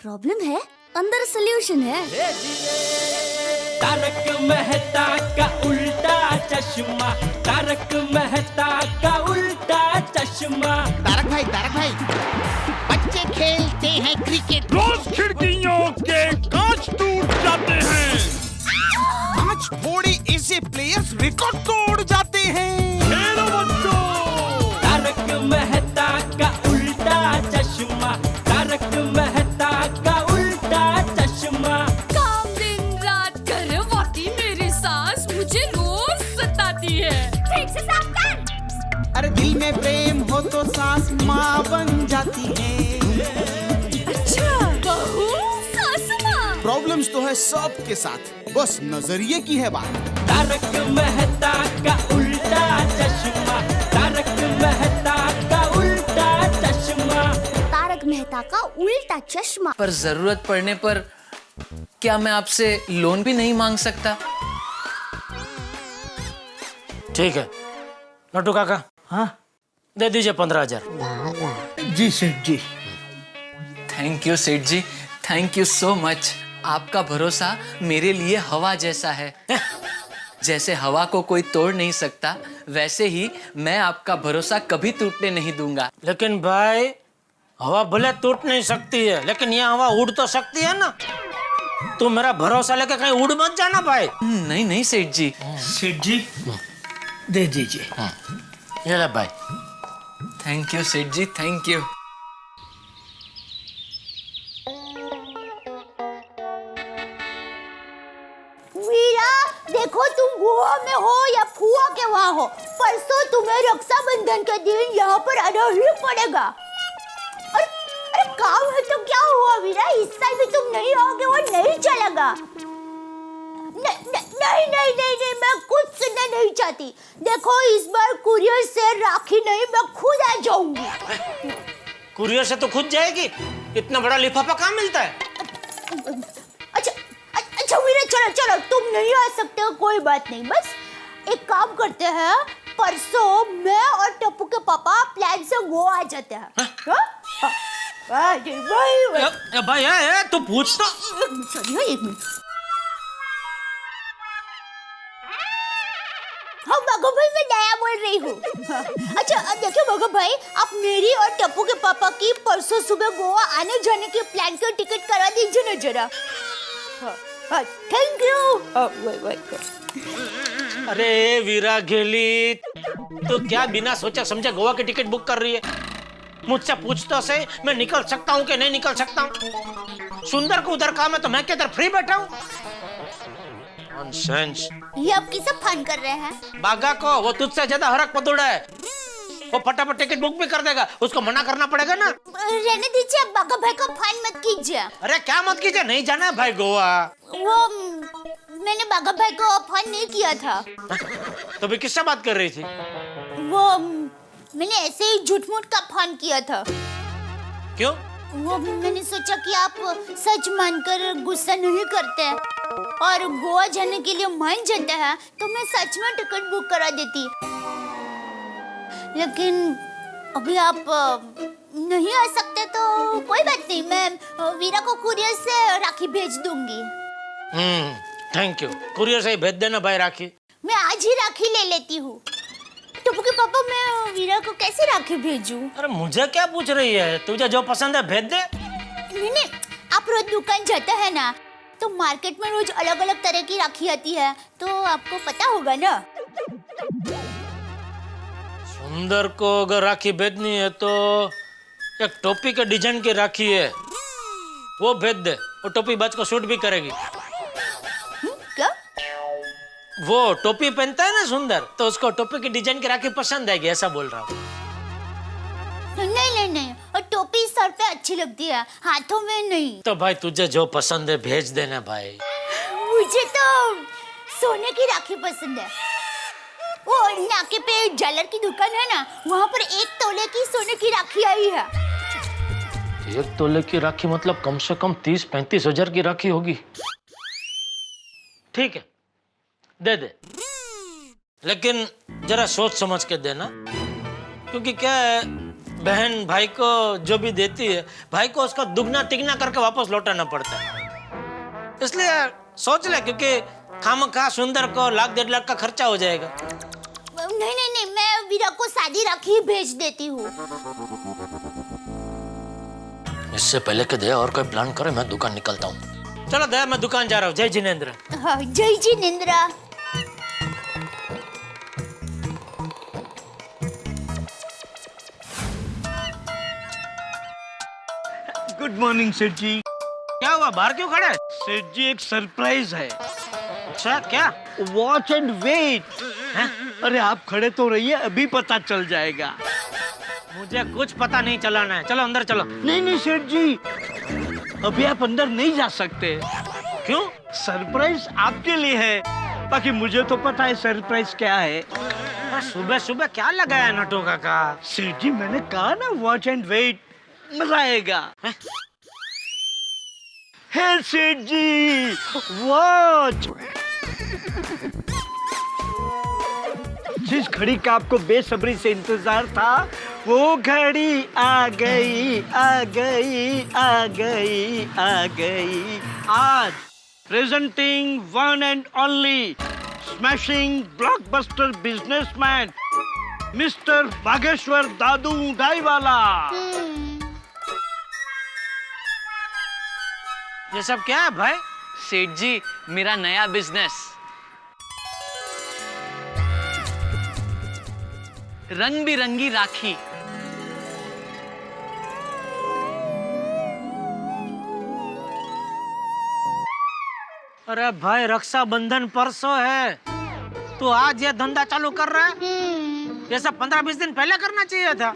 Problem है, अंदर solution है। तारक मेहता का उल्टा चश्मा, तारक मेहता का उल्टा चश्मा। तारक भाई, बच्चे खेलते हैं क्रिकेट, रोज खिड़कियों के कांच टूट जाते हैं, आज थोड़े ऐसे प्लेयर्स रिकॉर्ड तोड़ जाते हैं। खेलो बच्चों। तारक मेहता का उल्टा चश्मा, तारक मेहता का उल्टा चश्मा। काम दिन रात करवाती मेरी सास मुझे रोज सताती है। ठीक से साफ कर। अरे दिल में प्रेम हो तो सास माँ बन जाती है। अच्छा, बहू सास माँ। प्रॉब्लम्स तो है सबके साथ, बस नजरिए की है बात। तारक मेहता का उल्टा चश्मा, तारक मेहता का उल्टा चश्मा। तारक मेहता का उल्टा चश्मा। पर जरूरत पड़ने पर क्या मैं आपसे लोन भी नहीं मांग सकता? ठीक है लड्डू काका, हाँ दे दीजिए 15,000। जी सेठ जी। थैंक यू सेठ जी, थैंक यू सो मच। आपका भरोसा मेरे लिए हवा जैसा है। जैसे हवा को कोई तोड़ नहीं सकता, वैसे ही मैं आपका भरोसा कभी टूटने नहीं दूंगा। लेकिन भाई हवा भले टूट नहीं सकती है, लेकिन ये हवा उड़ तो सकती है ना। तू मेरा भरोसा लेके कहीं उड़ मत जाना भाई। नहीं नहीं सेठ जी। सेठ जी दे दीजिए। ये ले भाई। थैंक यू सेठ जी, थैंक यू। वीरा, देखो तुम गोवा में हो या फुआ के वहाँ हो, परसों तुम्हें रक्षाबंधन के दिन यहाँ पर आना ही पड़ेगा। अरे काम है तो क्या हुआ वीरा, इस साल भी तुम नहीं आओगे, वो नहीं चलेगा। नहीं, मैं कुछ सुनना नहीं चाहती। देखो इस बार कुरियर से राखी नहीं, मैं खुद आ जाऊंगी। कुरियर से तो खुद जाएगी, इतना बड़ा लिफाफा कहाँ मिलता है? अच्छा वीरा, चलो तुम नहीं आ सकते हो, कोई बात नहीं। बस एक काम करते हैं, परसों मैं और टप्पू के पापा प्लान से गोवा आ जाते हैं। भाई तू पूछ तो। सॉरी, एक मिनट। हाँ बाघा भाई, मैं नया बोल रही हूँ। अच्छा देखिए बाघा भाई, आप मेरी और टप्पू के पापा की परसों सुबह गोवा आने जाने के प्लान का टिकट करा दीजिए ना जरा। Thank you. अरे वीरा गेली, तो क्या बिना सोचा समझे गोवा की टिकट बुक कर रही है? मुझसे पूछ तो सही, मैं निकल सकता हूँ कि नहीं निकल सकता हूँ? सुंदर को उधर काम है तो मैं किधर फ्री बैठा हूँ? नॉनसेंस। ये आप किसे फन कर रहे हैं? बागा को, वो तुझसे ज्यादा हरक पतुड़ा है। वो फटाफट टिकट बुक भी कर देगा, उसको मना करना पड़ेगा ना। रहने दीजिए, बाघा भाई को फन मत कीजिए। अरे क्या मत कीजिए, नहीं जाना है भाई गोवा। वो मैंने बाघा भाई को फन नहीं किया था। तो भी किससे बात कर रही थी? वो मैंने ऐसे ही झूठ-मूठ का फन किया था। क्यों? वो मैंने सोचा कि आप सच मानकर गुस्सा नहीं करते और गोवा जाने के लिए मान जाते हैं, तो मैं सच में टिकट बुक करा देती। लेकिन अभी आप नहीं आ सकते तो कोई बात नहीं, मैं वीरा को कुरियर से राखी भेज दूंगी। Thank you. कुरियर से ही भेज देना भाई राखी। मैं आज ही राखी ले लेती हूँ। टप्पू के पापा, मैं वीरा को कैसे राखी भेजूं? अरे मुझे क्या पूछ रही है, तुझे जो पसंद है भेज दे। नहीं, आप रोज दुकान जाते हैं ना, तो मार्केट में रोज अलग अलग तरह की राखी आती है, तो आपको पता होगा ना। सुंदर को अगर राखी भेजनी है तो एक टोपी के डिजाइन की राखी है, वो भेज दे। वो टोपी बाज को सूट भी करेगी। क्या? वो टोपी पहनता है ना सुंदर, तो उसको टोपी की डिजाइन की राखी पसंद आएगी, ऐसा बोल रहा हूँ। नहीं, और टोपी सर पे अच्छी लगती है, हाथों में नहीं। तो भाई तुझे जो पसंद है भेज देना भाई। मुझे तो सोने की राखी पसंद है। वो नाके पे ज्वेलर की दुकान है ना, वहाँ पर 1 तोले की सोने की राखी आई है। 1 तोले की राखी मतलब कम से कम 30-35 हजार की राखी होगी। ठीक है, दे दे, लेकिन जरा सोच समझ के देना, क्योंकि क्या है बहन भाई को जो भी देती है, भाई को उसका दुगना तिगना करके वापस लौटाना पड़ता है। इसलिए सोच ले, क्योंकि खामखा सुंदर को 1,00,000-1,50,000 का खर्चा हो जाएगा। नहीं, मैं वीरा को सादी राखी भेज देती हूँ। इससे पहले कि दया और कोई प्लान करे, मैं दुकान निकलता हूँ। चलो दया, मैं दुकान जा रहा हूँ। जय जिनेंद्र। हाँ, जय जिनेंद्र। गुड मॉर्निंग सेठ जी। क्या हुआ, बाहर क्यों खड़ा है? सेठ जी एक सरप्राइज है। अच्छा, क्या? Watch and wait. अरे आप खड़े तो रहिए, अभी पता चल जाएगा। मुझे कुछ पता नहीं चलाना है। चलो अंदर चलो। नहीं सेठ जी, अभी आप अंदर नहीं जा सकते। क्यों? सरप्राइज आपके लिए है, बाकी मुझे तो पता है सरप्राइज क्या है। सुबह सुबह क्या लगाया नटू काका? सेठ जी मैंने कहा ना वॉच एंड वेट, मजा आएगा। है सेठ जी, वॉच। जिस घड़ी का आपको बेसब्री से इंतजार था, वो घड़ी आ गई, आ गई, आ गई, आ गई। आज presenting one and only smashing blockbuster businessman mister Bageshwar Dadu डाईवाला। ये सब क्या है भाई? सेठ जी, मेरा नया बिजनेस, रंग बिरंगी राखी। अरे भाई, रक्षाबंधन परसों है, तू आज ये धंधा चालू कर रहा है? ये सब 15-20 दिन पहले करना चाहिए था।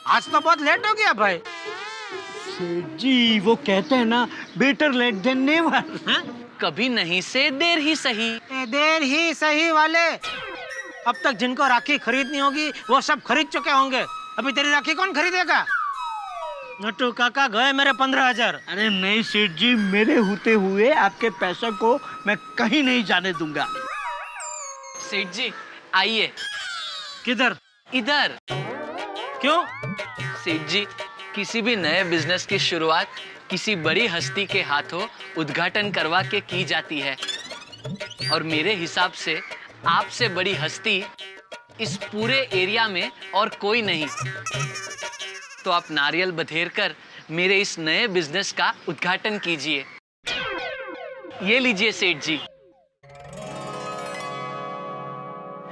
आज तो बहुत लेट हो गया भाई। जी वो कहते हैं ना, बेटर लेट देन नेवर। कभी नहीं से देर ही सही। देर ही सही वाले, अब तक जिनको राखी खरीदनी होगी वो सब खरीद चुके होंगे। अभी तेरी राखी कौन खरीदेगा? नटू काका, गए मेरे 15,000। अरे नहीं सेठ जी, मेरे होते हुए आपके पैसे को मैं कहीं नहीं जाने दूंगा। सेठ जी आइए। किधर? इधर। क्यों? सेठ जी, किसी भी नए बिजनेस की शुरुआत किसी बड़ी हस्ती के हाथों उद्घाटन करवा के की जाती है, और मेरे हिसाब से आपसे बड़ी हस्ती इस पूरे एरिया में और कोई नहीं। तो आप नारियल बधेर कर मेरे इस नए बिजनेस का उद्घाटन कीजिए। ये लीजिए सेठ जी।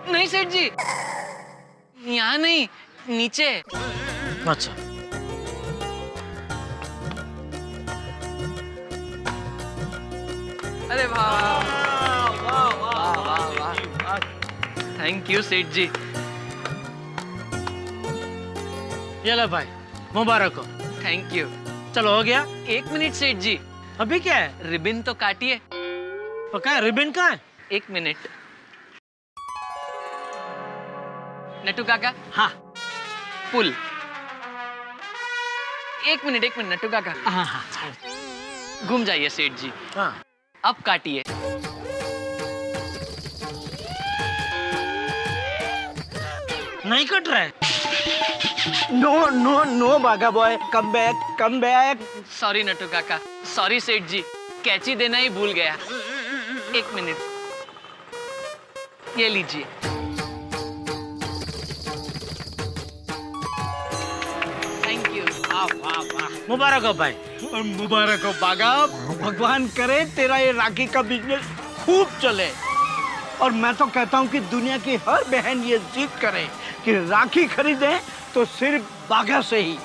नहीं सेठ जी, यहाँ नहीं, नीचे। अच्छा। अरे वाह वाह वाह वाह, थैंक यू सेठ जी। ये लो भाई, मुबारक हो। Thank you. चलो, हो गया। 1 मिनट सेठ जी, अभी क्या है? रिबन तो काटिए। तो क्या है, रिबन कहाँ है? 1 मिनट। नटू काका। हाँ। पुल। 1 मिनट नटू काका। हाँ हाँ। घूम जाइए सेठ जी। हाँ। अब काटिए। नहीं कट रहा है। नो नो नो बागा boy, come back, come back. Sorry Natu काका, सॉरी सेठ जी, कैची देना ही भूल गया। 1 मिनट, ये लीजिए। Thank you. वाह वाह वाह, मुबारक हो भाई। और मुबारक हो बागा, भगवान करे तेरा ये राखी का बिजनेस खूब चले। और मैं तो कहता हूँ कि दुनिया की हर बहन ये जिद करे कि राखी खरीदे तो सिर्फ बागा से ही।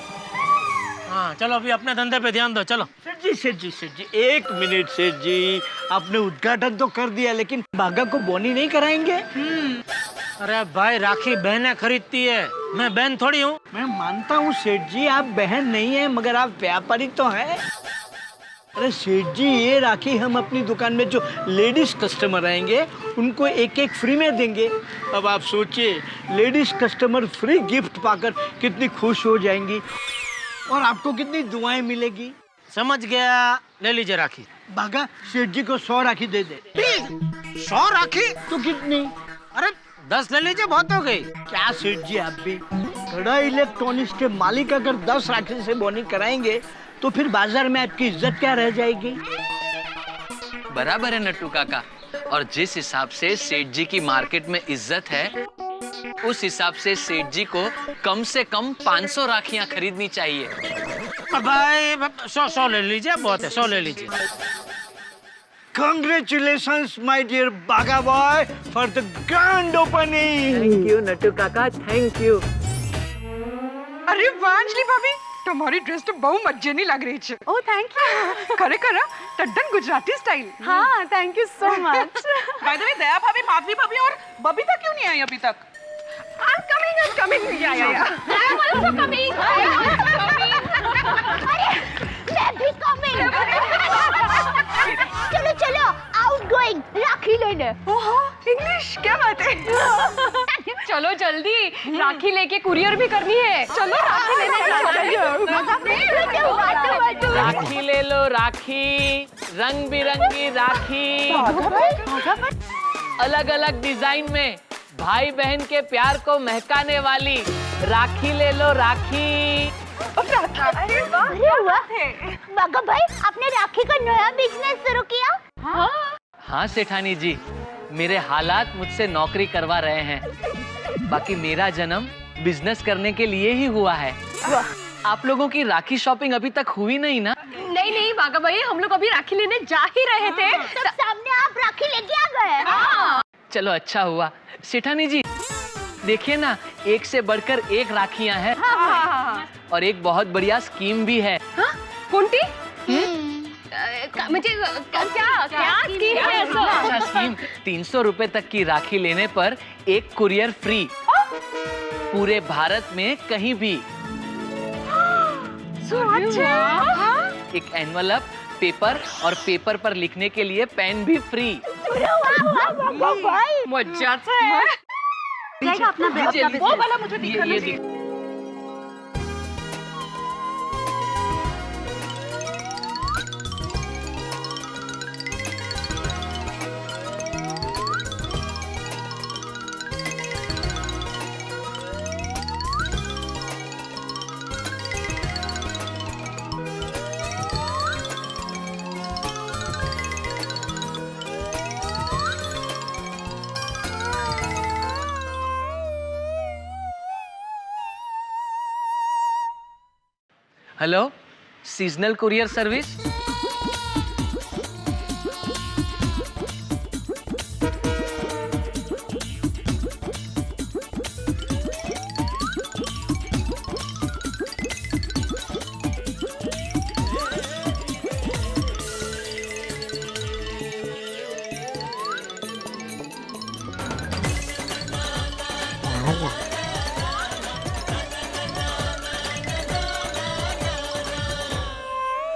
हाँ चलो, अभी अपने धंधे पे ध्यान दो। चलो। सेठ जी 1 मिनट सेठ जी, आपने उद्घाटन तो कर दिया, लेकिन बागा को बोनी नहीं कराएंगे? अरे भाई, राखी बहनें खरीदती है, मैं बहन थोड़ी हूँ। मैं मानता हूँ सेठ जी, आप बहन नहीं है, मगर आप व्यापारी तो हैं। अरे सेठ जी, ये राखी हम अपनी दुकान में जो लेडीज कस्टमर आएंगे उनको एक फ्री में देंगे। अब आप सोचिए, लेडीज कस्टमर फ्री गिफ्ट पाकर कितनी खुश हो जाएंगी और आपको कितनी दुआएं मिलेगी। समझ गया, ले लीजिए राखी। बागा, सेठ जी को 100 राखी दे दे। 100 राखी? तो कितनी? अरे 10 ले लीजिए, बहुत हो गई। क्या सेठ जी, आप भी गड़ा इलेक्ट्रॉनिक्स के मालिक अगर 10 राखी से बोनी कराएंगे तो फिर बाजार में आपकी इज्जत क्या रह जाएगी? बराबर है नट्टू काका। और जिस हिसाब से सेठ जी की मार्केट में इज्जत है, उस हिसाब से सेठ जी को कम से कम 500 राखियां खरीदनी चाहिए। भाई 100 ले लीजिए, बहुत है, 100 ले लीजिए। Congratulations, my dear Baga boy, for the grand opening. Thank you Nattu काका, थैंक यू। अरे वाह अंजलि भाभी, તમારી ડ્રેસ તો બહુ મજેની લાગ રહી છે. Oh thank you. ખરેખર તદ્દન ગુજરાતી સ્ટાઇલ. हाँ thank you so much. By the way Daya भाभी, माधवी भाभी और बबीता क्यों नहीं आई अभी तक? I'm coming. या. I'm also coming. अरे मैं भी coming. चलो आउटगोइंग राखी लेने। ओहो इंग्लिश क्या बात है. चलो जल्दी, राखी लेके कुरियर भी करनी है। चलो राखी लेने चलो। राखी ले लो राखी, रंग बिरंगी राखी, अलग अलग डिजाइन में भाई बहन के प्यार को महकाने वाली राखी ले लो राखी। अरे वाह बागा भाई, आपने राखी का नया बिजनेस शुरू किया? हाँ सेठानी जी, मेरे हालात मुझसे नौकरी करवा रहे हैं। बाकी मेरा जन्म बिजनेस करने के लिए ही हुआ है। आप लोगों की राखी शॉपिंग अभी तक हुई नहीं ना? नहीं बागा भाई, हम लोग अभी राखी लेने जा ही रहे थे। तो सामने आप राखी लेके आ गए। चलो अच्छा हुआ। सेठानी जी देखिए ना, एक से बढ़कर एक राखियां हैं। और एक बहुत बढ़िया स्कीम भी है। कोणती? मुझे क्या स्कीम है ऐसा? अच्छा स्कीम, 300 रुपए तक की राखी लेने पर एक कुरियर फ्री, पूरे भारत में कहीं भी। एक एनवलप, पेपर और पेपर पर लिखने के लिए पेन भी फ्री। मजा है। अपना वो वाला मुझे दिखाना ये हेलो, सीजनल कुरियर सर्विस।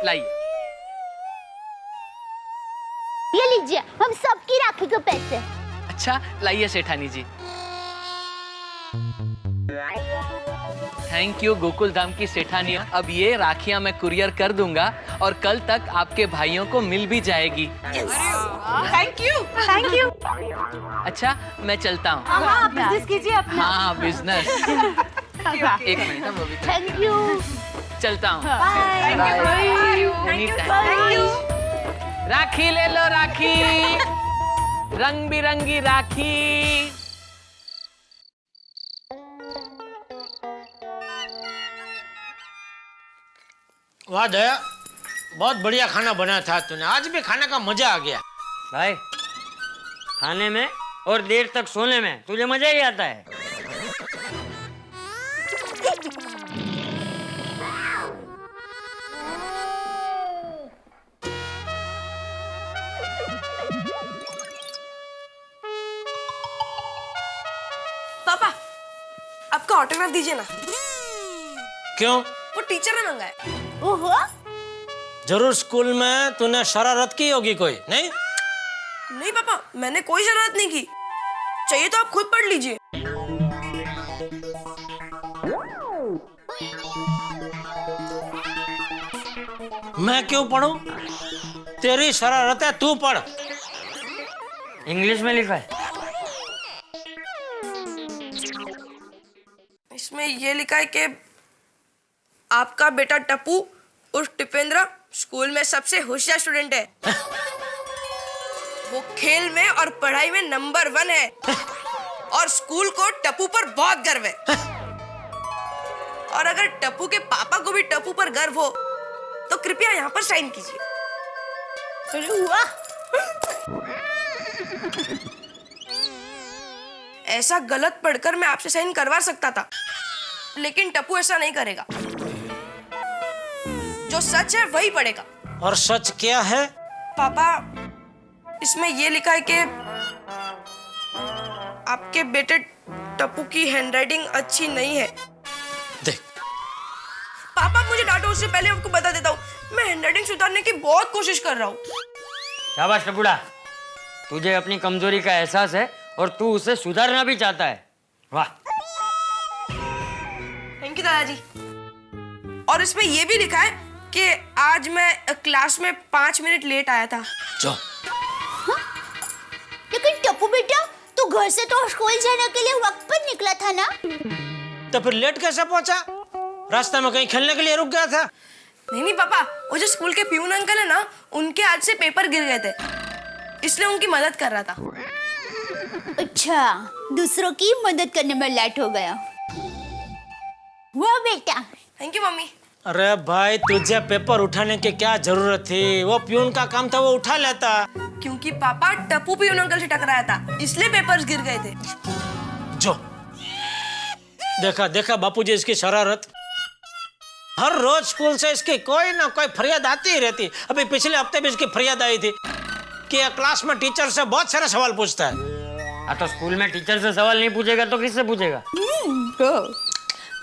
लाइए। ये लीजिए, हम सबकी राखी के पैसे। अच्छा लाइए सेठानी जी। थैंक यू गोकुल धाम की सेठानियों। अब ये राखियां मैं कुरियर कर दूंगा और कल तक आपके भाइयों को मिल भी जाएगी। Thank you. अच्छा मैं चलता हूँ। हाँ बिजनेस कीजिए अपना। हाँ बिजनेस। एक मिनट वो भी थैंक यू। चलता हूँ। बाय। राखी ले लो राखी, रंग बिरंगी राखी। वाह दया, बहुत बढ़िया खाना बनाया था तूने। आज भी खाने का मजा आ गया। भाई खाने में और देर तक सोने में तुझे मजा ही आता है। पापा आपका ऑटोग्राफ दीजिए ना. क्यों? वो टीचर ने मंगाया. ओहो, जरूर स्कूल में तूने शरारत की होगी कोई, नहीं? नहीं पापा, मैंने कोई शरारत नहीं की. चाहिए तो आप खुद पढ़ लीजिए. मैं क्यों पढ़ूं? तेरी शरारत है, तू पढ़। इंग्लिश में लिखा है। इसमें इसमें ये लिखा है कि आपका बेटा टप्पू उर्फ टिपेंद्र स्कूल में सबसे होशियार स्टूडेंट है। वो खेल में और पढ़ाई में नंबर 1 है और स्कूल को टप्पू पर बहुत गर्व है। और अगर टप्पू के पापा को भी टप्पू पर गर्व हो तो कृपया यहाँ पर साइन कीजिए। अरे वाह, ऐसा गलत पढ़कर मैं आपसे साइन करवा सकता था, लेकिन टप्पू ऐसा नहीं करेगा। जो सच है वही पढ़ेगा। और सच क्या है? पापा, इसमें ये लिखा है कि आपके बेटे टप्पू की हैंडराइटिंग अच्छी नहीं है। देख पापा, मुझे डांटो उससे पहले आपको बता देता हूँ, मैं हैंडराइटिंग सुधारने की बहुत कोशिश कर रहा हूँ। शाबाश टपुड़ा, तुझे अपनी कमजोरी का एहसास है और तू उसे सुधारना भी चाहता है। वाह। थैंक यू दादाजी। और इसमें ये भी लिखा है कि आज मैं क्लास में 5 मिनट लेट आया था। जो लेकिन टप्पू बेटा, तू घर से तो स्कूल जाने के लिए वक्त पर निकला था ना? तो फिर लेट कैसे पहुंचा? रास्ते में कहीं खेलने के लिए रुक गया था? नहीं पापा, वो जो स्कूल के प्यून अंकल है ना, उनके हाथ से पेपर गिर गए थे, इसलिए उनकी मदद कर रहा था। अच्छा, दूसरों की मदद करने में लेट हो गया। वाह बेटा। Thank you mummy. अरे भाई, तुझे पेपर उठाने की क्या जरूरत थी? वो प्यून का काम था, वो उठा लेता। क्योंकि पापा टप्पू प्यून अंकल से टकराया था, इसलिए पेपर्स गिर गए थे। जो देखा देखा बापूजी इसकी शरारत। हर रोज स्कूल से इसकी कोई ना कोई फरियाद आती ही रहती। अभी पिछले हफ्ते भी इसकी फरियाद आई थी कि ये क्लास में टीचर से बहुत सारे सवाल पूछता है। हाँ, तो स्कूल में टीचर से सवाल नहीं पूछेगा तो किससे पूछेगा?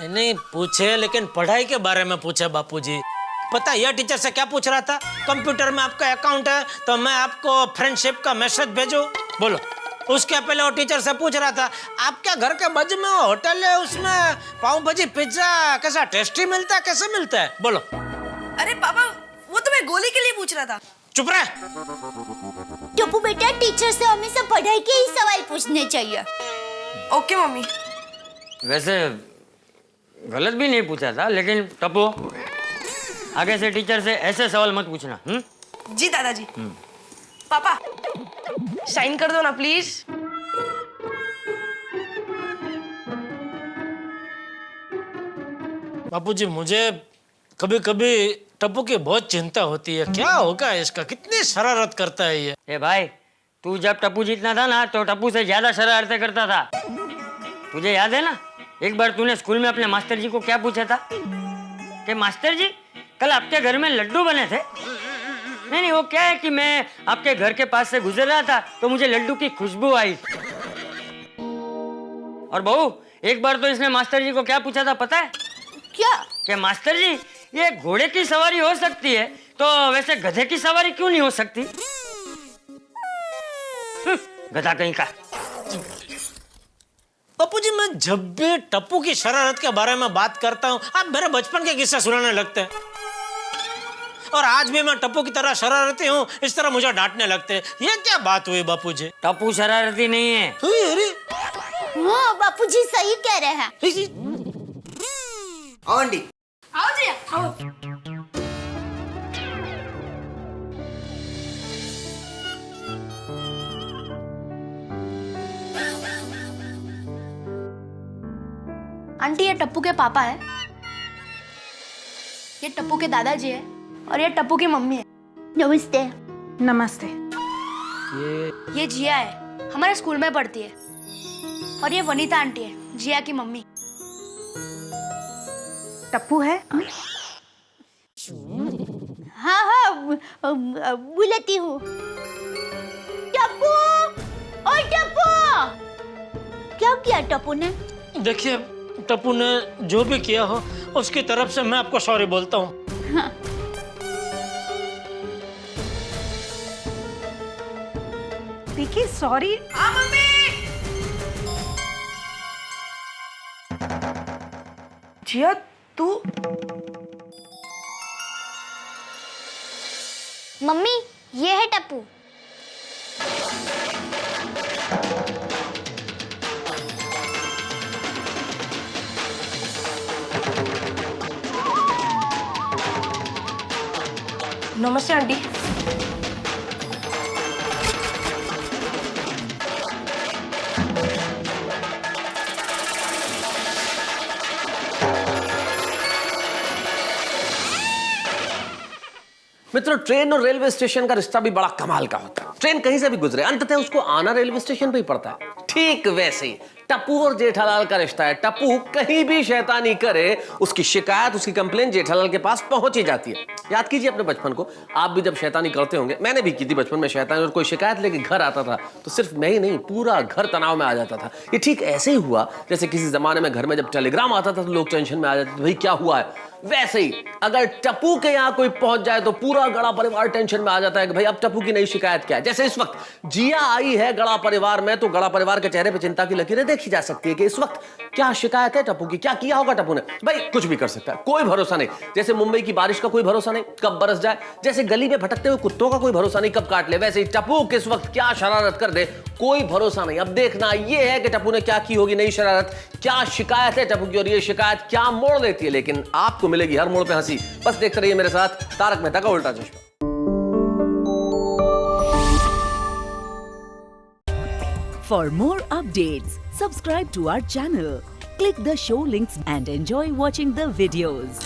नहीं पूछे, लेकिन पढ़ाई के बारे में पूछे बापूजी। पता यह टीचर से क्या पूछ रहा था? कंप्यूटर में आपका अकाउंट है तो मैं आपको फ्रेंडशिप का मैसेज भेजूं? बोलो। उसके पहले वो टीचर से पूछ रहा था, आपके घर के बाजू में वो होटल है, उसमें पाव भाजी पिज्जा कैसा टेस्टी मिलता है, कैसे मिलता है? बोलो। अरे पापा, वो तो मैं गोली के लिए पूछ रहा था। चुप रहे। टप्पू बेटा, टीचर से हमेशा पढ़ाई के ही सवाल पूछने चाहिए। Okay mummy. वैसे गलत भी नहीं पूछा था, लेकिन टप्पू, आगे से टीचर से ऐसे सवाल मत पूछना। जी दादाजी। पापा, साइन कर दो ना प्लीज। बापूजी, मुझे कभी कभी टप्पू की बहुत चिंता होती है। क्या होगा इसका? कितनी शरारत करता है ये। ए भाई, तू जब टप्पू जीतना था ना, तो टप्पू से ज्यादा शरारतें करता था। तुझे याद है ना, एक बार तूने स्कूल में अपने मास्टर जी को क्या पूछा था कि मास्टर जी, कल आपके घर में लड्डू बने थे? नहीं, वो क्या है कि मैं आपके घर के पास से गुजर रहा था तो मुझे लड्डू की खुशबू आई। और बहू, एक बार तो इसने मास्टर जी को क्या पूछा था पता है? क्या? कि मास्टर जी, ये घोड़े की सवारी हो सकती है तो वैसे गधे की सवारी क्यों नहीं हो सकती? गधा कहीं का। बापूजी, मैं जब भी टप्पू की शरारत के बारे में बात करता हूँ, आप मेरे बचपन के किस्से सुनाने लगते हैं। और आज भी मैं टप्पू की तरह शरारती हूँ, इस तरह मुझे डांटने लगते हैं। ये क्या बात हुई बापूजी? टप्पू शरारती नहीं है। अरे हाँ, बापूजी सही कह रहे हैं। आओ आंटी। आओ जी, आओ। आंटी, ये टप्पू के पापा है, ये टप्पू के दादाजी है और ये टप्पू की मम्मी है। नमस्ते। नमस्ते। ये जिया है, हमारे स्कूल में पढ़ती है। और ये वनीता आंटी है, जिया की मम्मी। टप्पू है? हाँ हाँ, बुलाती हूँ। टप्पू, ओ टप्पू। क्या किया टप्पू ने? देखिए, टप्पू ने जो भी किया हो उसकी तरफ से मैं आपको सॉरी बोलता हूँ। हाँ। विकी, सॉरी। मम्मी। जिया, तू? मम्मी, ये है टप्पू। नमस्ते आंटी। मित्रों, ट्रेन और रेलवे स्टेशन का रिश्ता भी बड़ा कमाल का होता है। ट्रेन कहीं से भी गुजरे, अंततः उसको आना रेलवे स्टेशन पे ही पड़ता है। ठीक वैसे ही टप्पू और जेठालाल का रिश्ता है। टप्पू कहीं भी शैतानी करे, उसकी शिकायत, उसकी कंप्लेंट जेठालाल के पास पहुंच ही जाती है। याद कीजिए अपने बचपन को, आप भी जब शैतानी करते होंगे, मैंने भी की थी बचपन में शैतानी, और कोई शिकायत लेके घर आता था तो सिर्फ मैं ही नहीं, पूरा घर तनाव में आ जाता था। ये ठीक ऐसे ही हुआ जैसे किसी जमाने में घर में जब टेलीग्राम आता था तो लोग टेंशन में आ जाते थे, भाई क्या हुआ है। वैसे ही अगर टप्पू के यहाँ कोई पहुंच जाए तो पूरा गड़ा परिवार टेंशन में आ जाता है कि भाई अब टप्पू की नई शिकायत क्या है। जैसे इस वक्त जिया आई है गड़ा परिवार में, तो गड़ा परिवार के चेहरे पे चिंता की लकीरें देखी जा सकती है कि इस वक्त क्या शिकायत है टप्पू की, क्या किया होगा टप्पू ने। भाई कुछ भी कर सकता है, कोई भरोसा नहीं। जैसे मुंबई की बारिश का कोई भरोसा नहीं कब बरस जाए, जैसे गली में भटकते हुए कुत्तों का कोई भरोसा नहीं कब काट ले, वैसे ही टप्पू किस वक्त क्या शरारत कर दे कोई भरोसा नहीं। अब देखना ये है कि टप्पू ने क्या की होगी नई शरारत, क्या शिकायत है टप्पू की, और ये शिकायत क्या मोड़ लेती है। लेकिन आपको मिलेगी हर मोड़ पे हंसी। बस देखते रहिए मेरे साथ तारक मेहता का उल्टा चश्मा। For more updates, subscribe to our channel, click the show links and enjoy watching the videos.